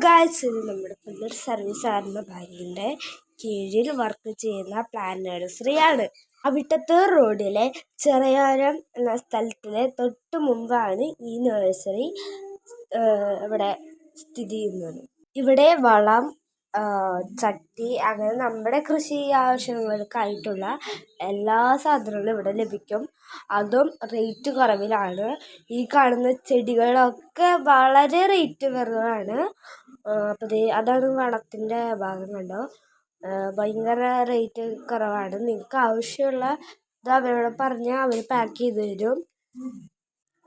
Guys, ഇത് നമ്മുടെ പുതിയ സർവീസ് സഹകരണ ബാങ്കിൻ്റെ കീഴിൽ വർക്ക് ചെയ്യുന്ന പ്ലാന്റ് നഴ്സറിയാണ്. അവിട്ടത്തൂർ റോഡിലെ ചെറിയോരം എന്ന സ്ഥലത്തിലെ തൊട്ട് മുമ്പാണ് ഈ നഴ്സറി ഇവിടെ സ്ഥിതി ചെയ്യുന്നത്. ഇവിടെ വളം, ചട്ടി, അങ്ങനെ നമ്മുടെ കൃഷി ആവശ്യങ്ങൾക്കായിട്ടുള്ള എല്ലാ സാധനങ്ങളും ഇവിടെ ലഭിക്കും. അതും റേറ്റ് കുറവിലാണ്. ഈ കാണുന്ന ചെടികളൊക്കെ വളരെ റേറ്റ് കുറവാണ്. അപ്പോൾ അതാണ് വളത്തിൻ്റെ ഭാഗം. കണ്ടോ, ഭയങ്കര റേറ്റ് കുറവാണ്. നിങ്ങൾക്ക് ആവശ്യമുള്ള ഇത് അവരോട് പറഞ്ഞാൽ അവർ പാക്ക് ചെയ്ത് തരും.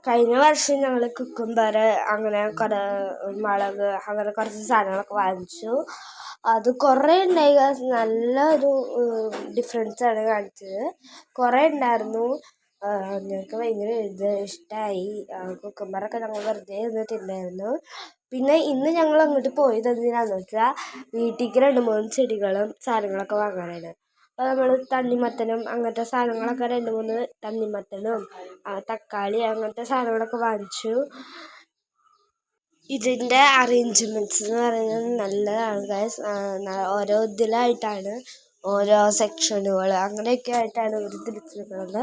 കഴിഞ്ഞ വർഷം ഞങ്ങൾ കുക്കുംബർ, അങ്ങനെ മുളക്, അങ്ങനെ കുറച്ച് സാധനങ്ങളൊക്കെ വാങ്ങിച്ചു. അത് കുറേ ഉണ്ടായി. നല്ലൊരു ഡിഫറൻസാണ് കാണിച്ചത്. കുറേ ഉണ്ടായിരുന്നു. ഞങ്ങൾക്ക് ഭയങ്കര ഇഷ്ടമായി. കുക്കുംബറൊക്കെ ഞങ്ങൾ വെറുതെ ഇരുന്നിട്ടുണ്ടായിരുന്നു. പിന്നെ ഇന്ന് ഞങ്ങൾ അങ്ങോട്ട് പോയത് എന്തിനാണെന്ന് വെച്ചാൽ വീട്ടിലേക്ക് 2-3 ചെടികളും സാധനങ്ങളൊക്കെ വാങ്ങാനാണ്. അപ്പോൾ നമ്മൾ തണ്ണിമത്തനും അങ്ങനത്തെ സാധനങ്ങളൊക്കെ 2-3 തണ്ണിമത്തനും തക്കാളി അങ്ങനത്തെ സാധനങ്ങളൊക്കെ വാങ്ങിച്ചു. ഇതിൻ്റെ അറേഞ്ച്മെൻറ്റ്സ് എന്ന് പറയുന്നത് നല്ലതാണ് ഗൈസ്. ഓരോ ഇതിലായിട്ടാണ്, ഓരോ സെക്ഷനുകൾ അങ്ങനെയൊക്കെ ആയിട്ടാണ് ഇവർ തിരിച്ചിരിക്കുന്നത്.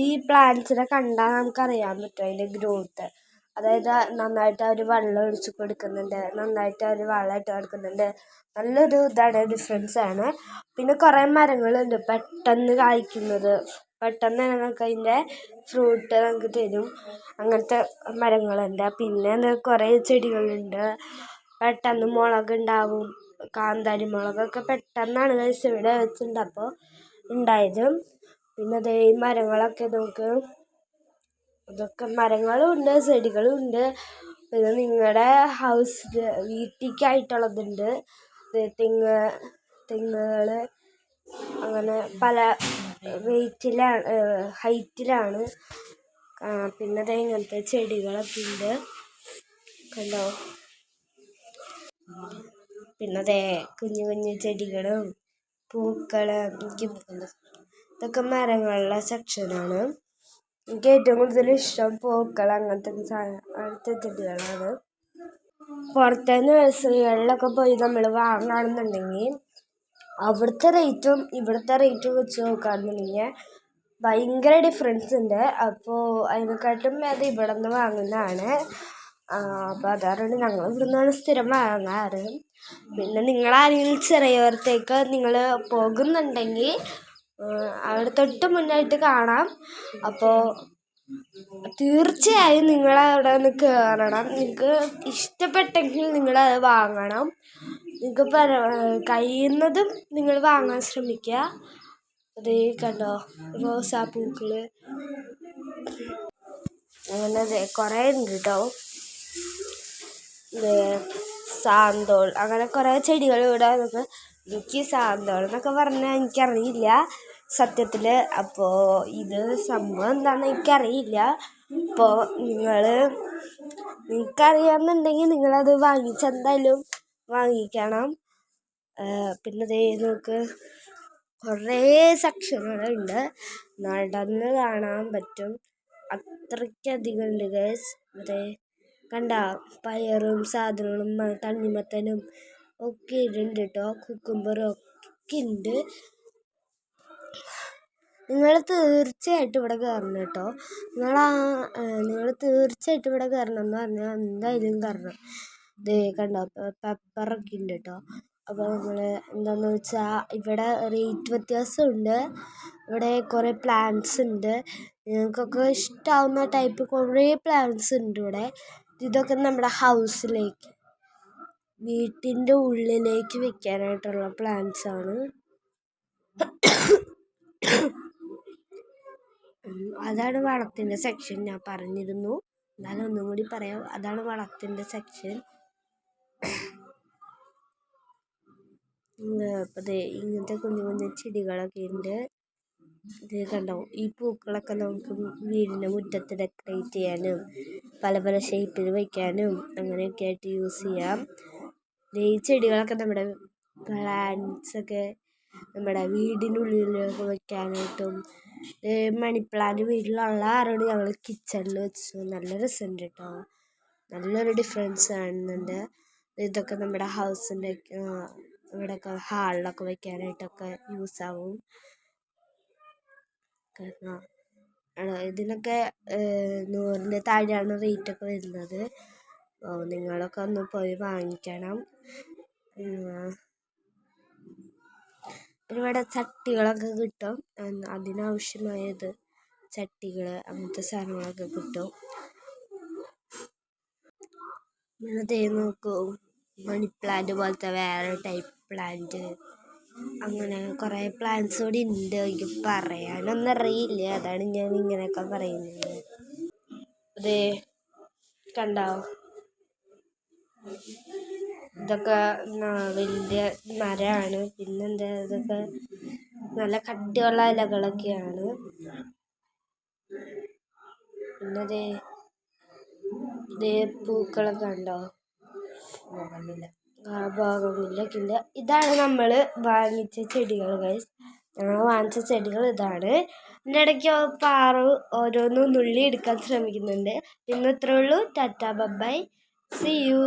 ഈ പ്ലാന്റ്സിനെ കണ്ടാൽ നമുക്കറിയാൻ പറ്റും അതിൻ്റെ ഗ്രോത്ത്. അതായത് നന്നായിട്ട് അവർ വെള്ളം ഒഴിച്ച് കൊടുക്കുന്നുണ്ട്, നന്നായിട്ട് അവർ വളം ഇട്ട് കൊടുക്കുന്നുണ്ട്. നല്ലൊരു ഇതാണ്, ഡിഫറൻസാണ്. പിന്നെ കുറേ മരങ്ങളുണ്ട് പെട്ടെന്ന് കായ്ക്കുന്നത്. പെട്ടെന്ന് തന്നെ നമുക്ക് അതിൻ്റെ ഫ്രൂട്ട് നമുക്ക് തരും. അങ്ങനത്തെ മരങ്ങളുണ്ട്. പിന്നെ കുറേ ചെടികളുണ്ട്. പെട്ടെന്ന് മുളകുണ്ടാവും. കാന്താരി മുളകൊക്കെ പെട്ടെന്നാണ് ഇവിടെ വെച്ചിട്ടുണ്ടപ്പോൾ ഉണ്ടായത്. പിന്നെ അതേ ഈ മരങ്ങളൊക്കെ നമുക്ക്, ഇതൊക്കെ മരങ്ങളും ഉണ്ട്, ചെടികളും ഉണ്ട്. പിന്നെ നിങ്ങളുടെ ഹൗസിൽ വീട്ടിലേക്കായിട്ടുള്ളതുണ്ട്. തെങ്ങുകൾ അങ്ങനെ പല ഹൈറ്റിലാണ്. പിന്നെ അതേ ഇങ്ങനത്തെ ചെടികളൊക്കെ ഉണ്ട്, കണ്ടോ. പിന്നെ അതേ കുഞ്ഞു കുഞ്ഞു ചെടികളും പൂക്കളും, ഇതൊക്കെ മരങ്ങളുടെ സെക്ഷനാണ്. എനിക്ക് ഏറ്റവും കൂടുതൽ ഇഷ്ടം പൂക്കൾ അങ്ങനത്തെ ചെടികളാണ്. പുറത്തെ നഴ്സറികളിലൊക്കെ പോയി നമ്മൾ വാങ്ങുകയാണെന്നുണ്ടെങ്കിൽ അവിടുത്തെ റേറ്റും ഇവിടുത്തെ റേറ്റും വെച്ച് നോക്കുകയാണെന്നുണ്ടെങ്കിൽ ഭയങ്കര ഡിഫറൻസ് ഉണ്ട്. അപ്പോൾ അതിനെക്കാട്ടും അത് ഇവിടെ നിന്ന് വാങ്ങുന്നതാണ്. അപ്പോൾ അതാണ് ഞങ്ങൾ ഇവിടെ നിന്നാണ് സ്ഥിരം വാങ്ങാറ്. പിന്നെ നിങ്ങളാരെങ്കിലും ചെറിയോരത്തേക്ക് നിങ്ങൾ പോകുന്നുണ്ടെങ്കിൽ അവിടെ തൊട്ട് മുന്നായിട്ട് കാണാം. അപ്പോൾ തീർച്ചയായും നിങ്ങളവിടെ ഒന്ന് കയറണം. നിങ്ങൾക്ക് ഇഷ്ടപ്പെട്ടെങ്കിൽ നിങ്ങളത് വാങ്ങണം. നിങ്ങൾക്ക് കഴിയുന്നതും നിങ്ങൾ വാങ്ങാൻ ശ്രമിക്കുക. അതേ കണ്ടോ, റോസാപ്പൂക്കൾ അങ്ങനെ അതെ കുറേ ഉണ്ട് കേട്ടോ. സാന്തോൾ അങ്ങനെ കുറേ ചെടികൾ ഇവിടെ നമുക്ക്. എനിക്ക് സാന്തോൾ എന്നൊക്കെ പറഞ്ഞാൽ എനിക്കറിയില്ല സത്യത്തിൽ. അപ്പോൾ ഇത് സംഭവം എന്താണെന്ന് എനിക്കറിയില്ല. അപ്പോൾ നിങ്ങൾക്കറിയാമെന്നുണ്ടെങ്കിൽ നിങ്ങളത് എന്തായാലും വാങ്ങിക്കണം. പിന്നെ ദേ നമുക്ക് കുറേ സെക്ഷനുകളുണ്ട്, നടന്ന് കാണാൻ പറ്റും. അത്രയ്ക്കധികം ഉണ്ട് ഗൈസ്. അതെ കണ്ട, പയറും സാധനങ്ങളും തണ്ണിമത്തനും ഒക്കെ ഇടുന്നുണ്ട് കേട്ടോ. കുക്കുംബറും ഒക്കെ ഉണ്ട്. നിങ്ങൾ തീർച്ചയായിട്ടും ഇവിടെ കയറണം കേട്ടോ. നിങ്ങൾ തീർച്ചയായിട്ടും ഇവിടെ കയറണം എന്ന് പറഞ്ഞാൽ എന്തായാലും കയറണം. ഇത് കണ്ടോ, പെപ്പറൊക്കെ ഉണ്ട് കേട്ടോ. അപ്പോൾ നമ്മൾ എന്താണെന്ന് വെച്ചാൽ ഇവിടെ റേറ്റ് വ്യത്യാസമുണ്ട്. ഇവിടെ കുറേ പ്ലാന്റ്സ് ഉണ്ട്. നിങ്ങൾക്കൊക്കെ ഇഷ്ടമാവുന്ന ടൈപ്പ് കുറേ പ്ലാന്റ്സ് ഉണ്ട് ഇവിടെ. ഇതൊക്കെ നമ്മുടെ ഹൗസിലേക്ക്, വീട്ടിൻ്റെ ഉള്ളിലേക്ക് വെക്കാനായിട്ടുള്ള പ്ലാന്റ്സാണ്. അതാണ് വളത്തിൻ്റെ സെക്ഷൻ. ഞാൻ പറഞ്ഞിരുന്നു, എന്നാലും ഒന്നും കൂടി പറയാം. അതാണ് വളത്തിൻ്റെ സെക്ഷൻ. അപ്പോൾ ഇങ്ങനത്തെ കുഞ്ഞു കുഞ്ഞു ചെടികളൊക്കെ ഉണ്ട്. ഇത് കണ്ടോ, ഈ പൂക്കളൊക്കെ നമുക്ക് വീടിൻ്റെ മുറ്റത്ത് ഡെക്കറേറ്റ് ചെയ്യാനും പല പല ഷേപ്പിൽ വയ്ക്കാനും അങ്ങനെയൊക്കെ ആയിട്ട് യൂസ് ചെയ്യാം. ഈ ചെടികളൊക്കെ നമ്മുടെ പ്ലാന്റ്സൊക്കെ നമ്മുടെ വീടിനുള്ളിലൊക്കെ വയ്ക്കാനായിട്ടും. മണി പ്ലാന്റ് വീട്ടിലുള്ള ആരോട് ഞങ്ങൾ കിച്ചണിൽ വെച്ചു. നല്ല രസമുണ്ട് കേട്ടോ, നല്ലൊരു ഡിഫറൻസ് കാണുന്നുണ്ട്. ഇതൊക്കെ നമ്മുടെ ഹൗസിൻ്റെ ഇവിടെയൊക്കെ ഹാളിലൊക്കെ വെക്കാനായിട്ടൊക്കെ യൂസ് ആവും. കാരണം ഇതിനൊക്കെ 100ൻ്റെ താഴെയാണ് റേറ്റൊക്കെ വരുന്നത്. നിങ്ങളൊക്കെ ഒന്ന് പോയി വാങ്ങിക്കണം. പിന്നെ ഇവിടെ ചട്ടികളൊക്കെ കിട്ടും. അതിനാവശ്യമായത് ചട്ടികൾ അങ്ങനത്തെ സാധനങ്ങളൊക്കെ കിട്ടും. പിന്നെ നോക്കൂ, മണി പ്ലാന്റ് പോലത്തെ വേറെ ടൈപ്പ് പ്ലാന്റ്, അങ്ങനെ കുറേ പ്ലാന്റ്സ് കൂടി ഉണ്ട്. എനിക്ക് പറയാനൊന്നും അറിയില്ല, അതാണ് ഞാൻ ഇങ്ങനെയൊക്കെ പറയുന്നത്. അതേ കണ്ടോ, ഇതൊക്കെ വലിയ മരമാണ്. പിന്നെന്താ, ഇതൊക്കെ നല്ല കട്ടിയുള്ള ഇലകളൊക്കെയാണ്. പിന്നെ ഇതേ പൂക്കളൊക്കെ ഉണ്ടോ, ബോഗൺവില്ലയൊക്കെ. ഇതാണ് നമ്മൾ വാങ്ങിച്ച ചെടികൾ ഗൈസ്. ഞങ്ങൾ വാങ്ങിച്ച ചെടികൾ ഇതാണ്. ഇതിൻ്റെ ഇടയ്ക്ക് പാറു ഓരോന്നും നുള്ളി എടുക്കാൻ ശ്രമിക്കുന്നുണ്ട്. പിന്നെ ഇത്രേ ഉള്ളൂ. Tata bye, see U.